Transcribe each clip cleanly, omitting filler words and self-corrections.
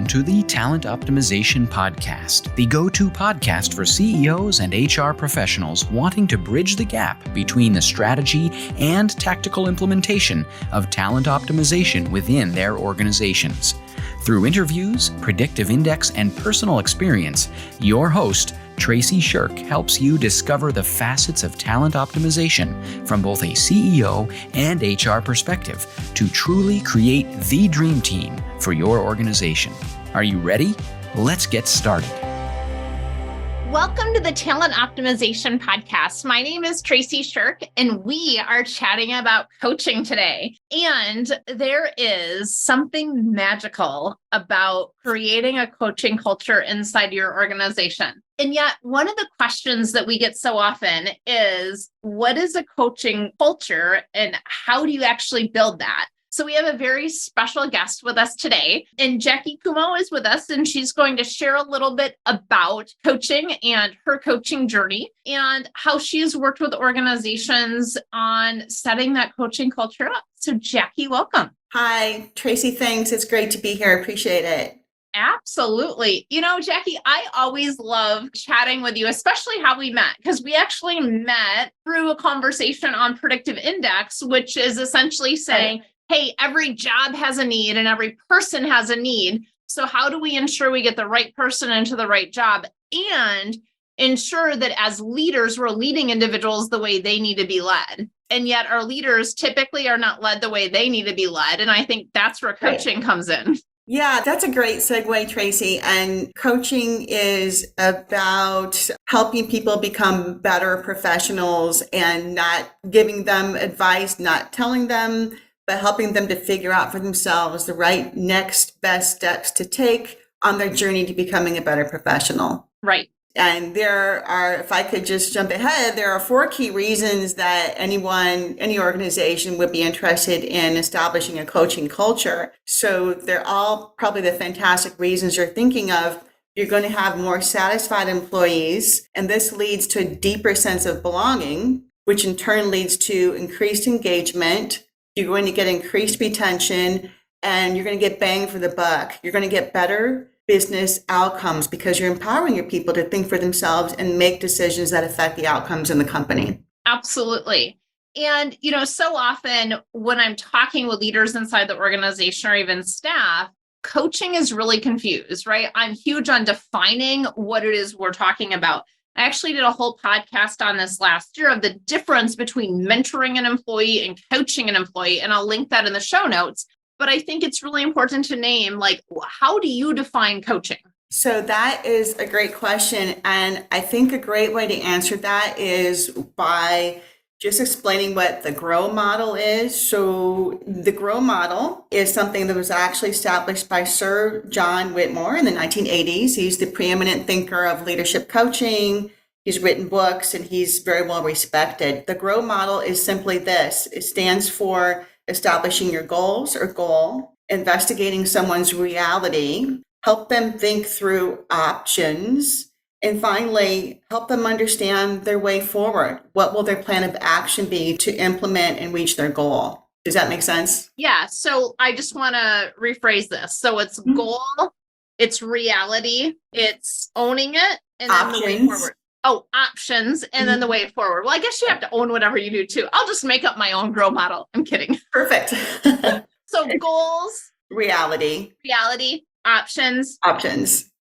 to the Talent Optimization Podcast, the go-to podcast for CEOs and HR professionals wanting to bridge the gap between the strategy and tactical implementation of talent optimization within their organizations. Through interviews, predictive index, and personal experience, your host, Tracy Shirk, helps you discover the facets of talent optimization from both a CEO and HR perspective to truly create the dream team for your organization. Are you ready? Let's get started. Welcome to the Talent Optimization Podcast. My name is Tracy Shirk, and we are chatting about coaching today. And there is something magical about creating a coaching culture inside your organization. And yet, one of the questions that we get so often is, what is a coaching culture and how do you actually build that? So we have a very special guest with us today, and Jackie Cumo is with us, and she's going to share a little bit about coaching and her coaching journey and how she's worked with organizations on setting that coaching culture up. So Jackie, welcome. Hi, Tracy, thanks. It's great to be here. Appreciate it. Absolutely. You know, Jackie, I always love chatting with you, especially how we met, because we actually met through a conversation on predictive index, which is essentially saying, hey, every job has a need and every person has a need. So how do we ensure we get the right person into the right job and ensure that as leaders, we're leading individuals the way they need to be led? And yet our leaders typically are not led the way they need to be led. And I think that's where coaching comes in. Yeah, that's a great segue, Tracy. And coaching is about helping people become better professionals and not giving them advice, not telling them, but helping them to figure out for themselves the right next best steps to take on their journey to becoming a better professional. Right. And there are, if I could just jump ahead, there are 4 key reasons that any organization would be interested in establishing a coaching culture. So they're all probably the fantastic reasons you're thinking of. You're going to have more satisfied employees, and this leads to a deeper sense of belonging, which in turn leads to increased engagement. You're going to get increased retention, and you're going to get bang for the buck. You're going to get better business outcomes because you're empowering your people to think for themselves and make decisions that affect the outcomes in the company. Absolutely. And, you know, so often when I'm talking with leaders inside the organization or even staff, coaching is really confused, right? I'm huge on defining what it is we're talking about. I actually did a whole podcast on this last year of the difference between mentoring an employee and coaching an employee. And I'll link that in the show notes. But I think it's really important to name, like, how do you define coaching? So that is a great question. And I think a great way to answer that is by just explaining what the GROW model is. So the GROW model is something that was actually established by Sir John Whitmore in the 1980s. He's the preeminent thinker of leadership coaching. He's written books and he's very well respected. The GROW model is simply this. It stands for establishing your goals or goal, investigating someone's reality, help them think through options, and finally, help them understand their way forward. What will their plan of action be to implement and reach their goal? Does that make sense? Yeah. So I just want to rephrase this. So it's goal, it's reality, it's owning it, and then the way forward. Oh, options, and then the way forward. Well, I guess you have to own whatever you do too. I'll just make up my own GROW model. I'm kidding. Perfect. So goals, reality, options,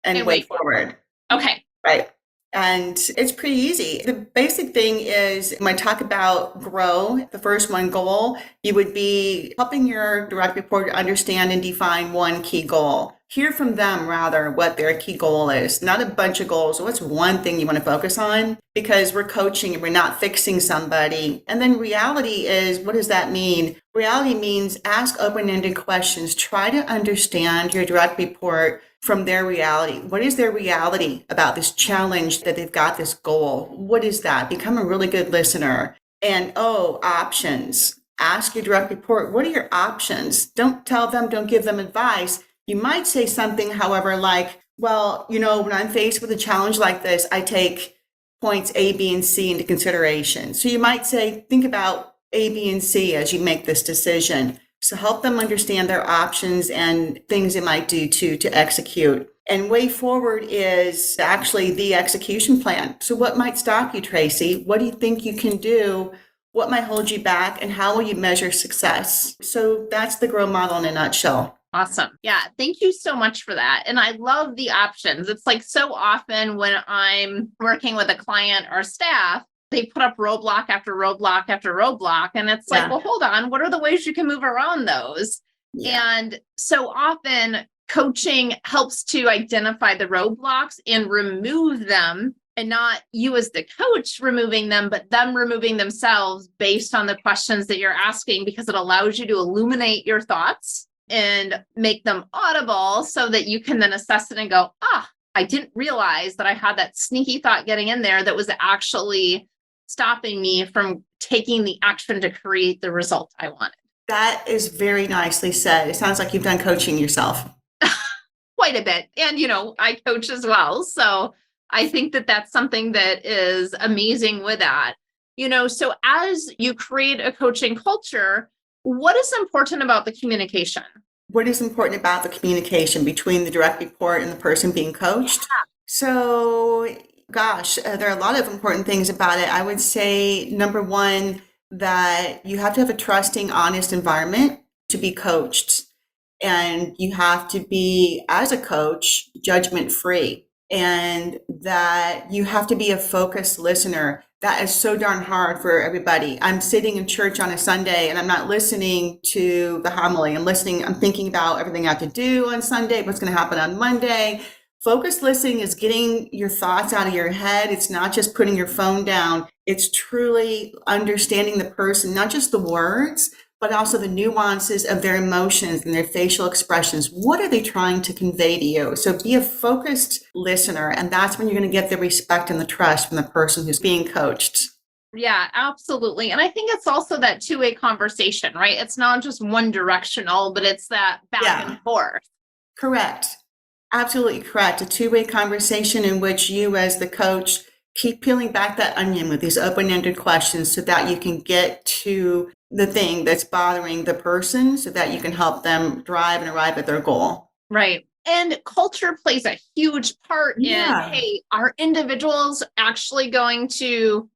and way forward. Okay. Right. And it's pretty easy. The basic thing is when I talk about GROW, the first one, goal, you would be helping your direct report understand and define one key goal. Hear from them, rather, what their key goal is, not a bunch of goals. What's one thing you want to focus on? Because we're coaching and we're not fixing somebody. And then reality is, what does that mean? Reality means ask open-ended questions. Try to understand your direct report from their reality. What is their reality about this challenge that they've got this goal? What is that? Become a really good listener. And options. Ask your direct report, what are your options? Don't tell them, don't give them advice. You might say something, however, like, well, you know, when I'm faced with a challenge like this, I take points A, B, and C into consideration. So you might say, think about A, B, and C as you make this decision. So help them understand their options and things they might do to execute. And way forward is actually the execution plan. So what might stop you, Tracy? What do you think you can do? What might hold you back? And how will you measure success? So that's the GROW model in a nutshell. Awesome. Yeah. Thank you so much for that. And I love the options. It's like so often when I'm working with a client or staff, they put up roadblock after roadblock after roadblock. And it's like, well, hold on. What are the ways you can move around those? Yeah. And so often coaching helps to identify the roadblocks and remove them, and not you as the coach removing them, but them removing themselves based on the questions that you're asking, because it allows you to illuminate your thoughts and make them audible so that you can then assess it and go, I didn't realize that I had that sneaky thought getting in there that was actually stopping me from taking the action to create the result I wanted. That is very nicely said. It sounds like you've done coaching yourself. Quite a bit. And, I coach as well. So I think that that's something that is amazing with that. So as you create a coaching culture, what is important about the communication? What is important about the communication between the direct report and the person being coached? Yeah. So, there are a lot of important things about it. I would say, number one, that you have to have a trusting, honest environment to be coached. And you have to be, as a coach, judgment-free. And that you have to be a focused listener. That is so darn hard for everybody. I'm sitting in church on a Sunday and I'm not listening to the homily. I'm thinking about everything I have to do on Sunday, what's going to happen on Monday. Focused listening is getting your thoughts out of your head. It's not just putting your phone down. It's truly understanding the person, not just the words, but also the nuances of their emotions and their facial expressions. What are they trying to convey to you? So be a focused listener, and that's when you're going to get the respect and the trust from the person who's being coached. Yeah, absolutely. And I think it's also that two-way conversation, right? It's not just one directional, but it's that back and forth. Correct. Absolutely correct. A two-way conversation in which you as the coach keep peeling back that onion with these open-ended questions so that you can get to the thing that's bothering the person so that you can help them drive and arrive at their goal. Right. And culture plays a huge part in, hey, are individuals actually going to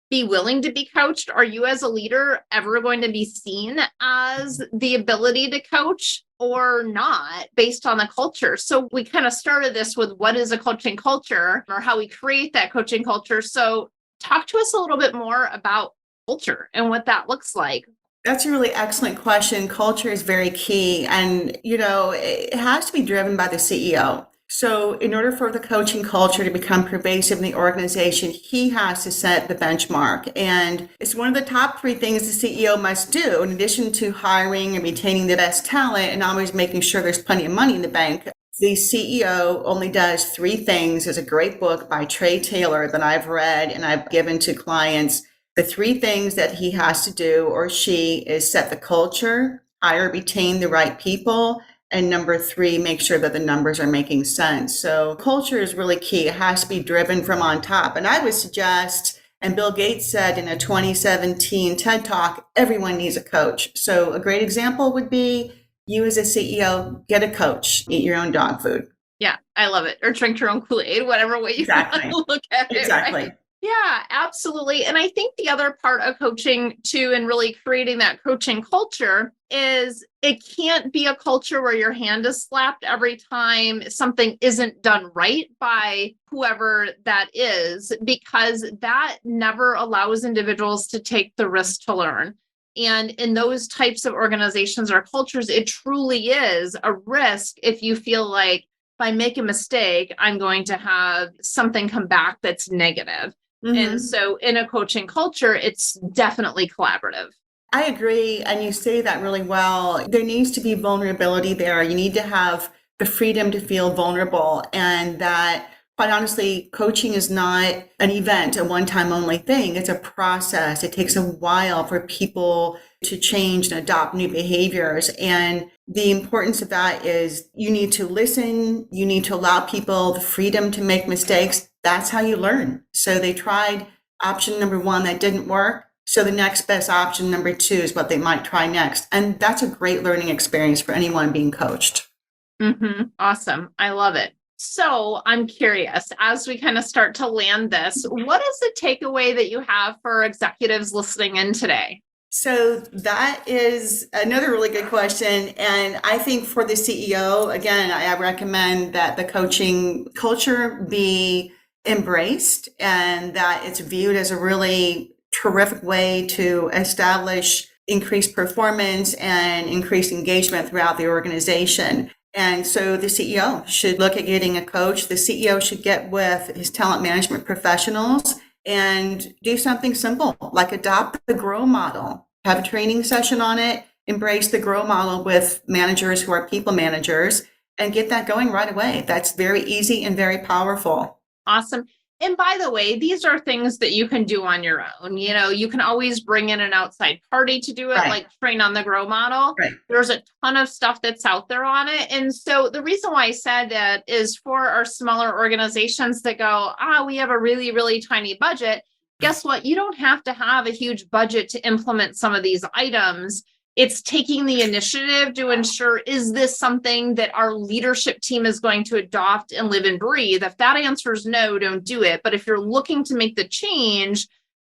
be willing to be coached? Are you as a leader ever going to be seen as the ability to coach or not based on the culture? So we kind of started this with what is a coaching culture or how we create that coaching culture. So talk to us a little bit more about culture and what that looks like. That's a really excellent question. Culture is very key. And, it has to be driven by the CEO. So in order for the coaching culture to become pervasive in the organization, he has to set the benchmark. And it's one of the top 3 things the CEO must do, in addition to hiring and retaining the best talent and always making sure there's plenty of money in the bank. The CEO only does 3 things. There's a great book by Trey Taylor that I've read and I've given to clients. The 3 things that he has to do, or she, is set the culture, hire, retain the right people, and number 3, make sure that the numbers are making sense. So culture is really key. It has to be driven from on top. And I would suggest, and Bill Gates said in a 2017 TED Talk, everyone needs a coach. So a great example would be you as a CEO, get a coach, eat your own dog food. Yeah, I love it. Or drink your own Kool-Aid, whatever way you want to look at it. Exactly. Right? Yeah, absolutely. And I think the other part of coaching too, and really creating that coaching culture, is it can't be a culture where your hand is slapped every time something isn't done right by whoever that is, because that never allows individuals to take the risk to learn. And in those types of organizations or cultures, it truly is a risk if you feel like, if I make a mistake, I'm going to have something come back that's negative. Mm-hmm. And so in a coaching culture, it's definitely collaborative. I agree. And you say that really well. There needs to be vulnerability there. You need to have the freedom to feel vulnerable. And that, quite honestly, coaching is not an event, a one-time only thing. It's a process. It takes a while for people to change and adopt new behaviors. And the importance of that is you need to listen. You need to allow people the freedom to make mistakes. That's how you learn. So they tried option number 1 that didn't work. So the next best option, number 2, is what they might try next. And that's a great learning experience for anyone being coached. Awesome. I love it. So I'm curious, as we kind of start to land this, what is the takeaway that you have for executives listening in today? So that is another really good question. And I think for the CEO, again, I recommend that the coaching culture be embraced and that it's viewed as a really terrific way to establish increased performance and increased engagement throughout the organization. And so the CEO should look at getting a coach. The CEO should get with his talent management professionals and do something simple, like adopt the GROW model, have a training session on it, embrace the GROW model with managers who are people managers, and get that going right away. That's very easy and very powerful. Awesome. And by the way, these are things that you can do on your own. You know, you can always bring in an outside party to do it, Right. like train on the GROW model. Right. There's a ton of stuff that's out there on it. And so the reason why I said that is for our smaller organizations that go, we have a really, really tiny budget. Guess what? You don't have to have a huge budget to implement some of these items. It's taking the initiative to ensure, is this something that our leadership team is going to adopt and live and breathe? If that answer is no, don't do it. But if you're looking to make the change,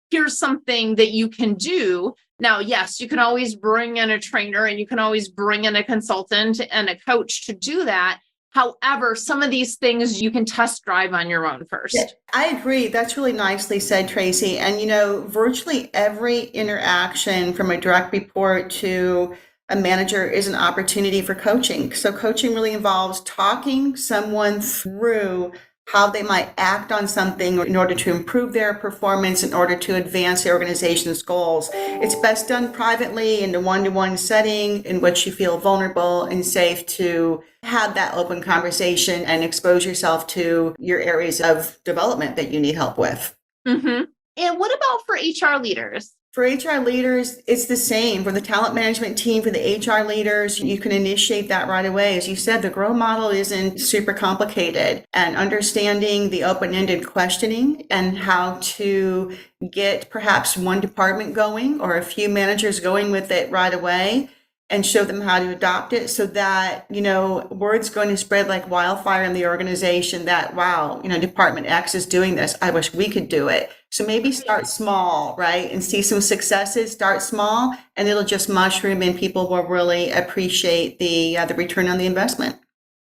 here's something that you can do. Now, yes, you can always bring in a trainer and you can always bring in a consultant and a coach to do that. However, some of these things you can test drive on your own first. Yeah, I agree. That's really nicely said, Tracy. And, virtually every interaction from a direct report to a manager is an opportunity for coaching. So coaching really involves talking someone through how they might act on something in order to improve their performance, in order to advance the organization's goals. It's best done privately in a one-to-one setting in which you feel vulnerable and safe to have that open conversation and expose yourself to your areas of development that you need help with. And what about for HR leaders? For HR leaders, it's the same. For the talent management team, for the HR leaders, you can initiate that right away. As you said, the GROW model isn't super complicated, and understanding the open-ended questioning and how to get perhaps one department going or a few managers going with it right away and show them how to adopt it so that, word's going to spread like wildfire in the organization that, wow, Department X is doing this. I wish we could do it. So maybe start small, right? And see some successes, start small, and it'll just mushroom and people will really appreciate the return on the investment.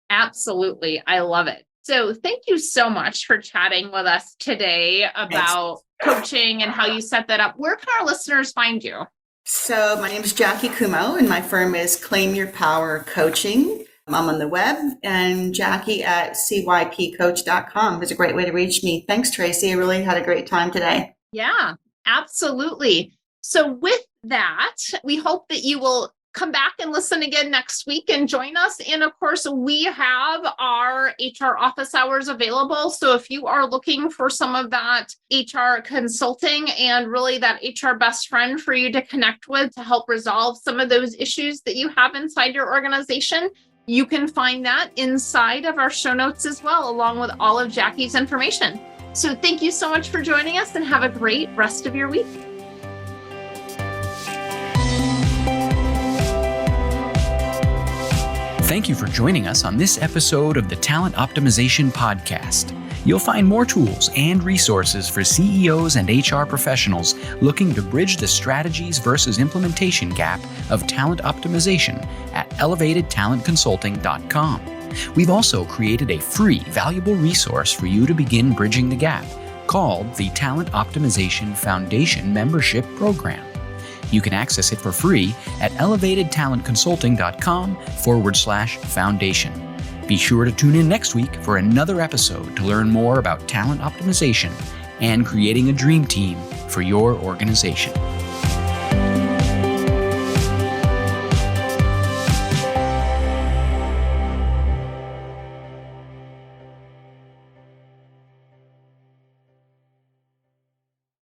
Absolutely. I love it. So thank you so much for chatting with us today about coaching and how you set that up. Where can our listeners find you? So my name is Jackie Cumo and my firm is Claim Your Power Coaching. I'm on the web, and Jackie at cypcoach.com is a great way to reach me. Thanks, Tracy. I really had a great time today. Yeah, absolutely. So with that, we hope that you will come back and listen again next week and join us. And of course, we have our HR office hours available. So if you are looking for some of that HR consulting and really that HR best friend for you to connect with to help resolve some of those issues that you have inside your organization, you can find that inside of our show notes as well, along with all of Jackie's information. So thank you so much for joining us and have a great rest of your week. Thank you for joining us on this episode of the Talent Optimization Podcast. You'll find more tools and resources for CEOs and HR professionals looking to bridge the strategies versus implementation gap of talent optimization at elevatedtalentconsulting.com. We've also created a free, valuable resource for you to begin bridging the gap called the Talent Optimization Foundation Membership Program. You can access it for free at elevatedtalentconsulting.com/foundation. Be sure to tune in next week for another episode to learn more about talent optimization and creating a dream team for your organization.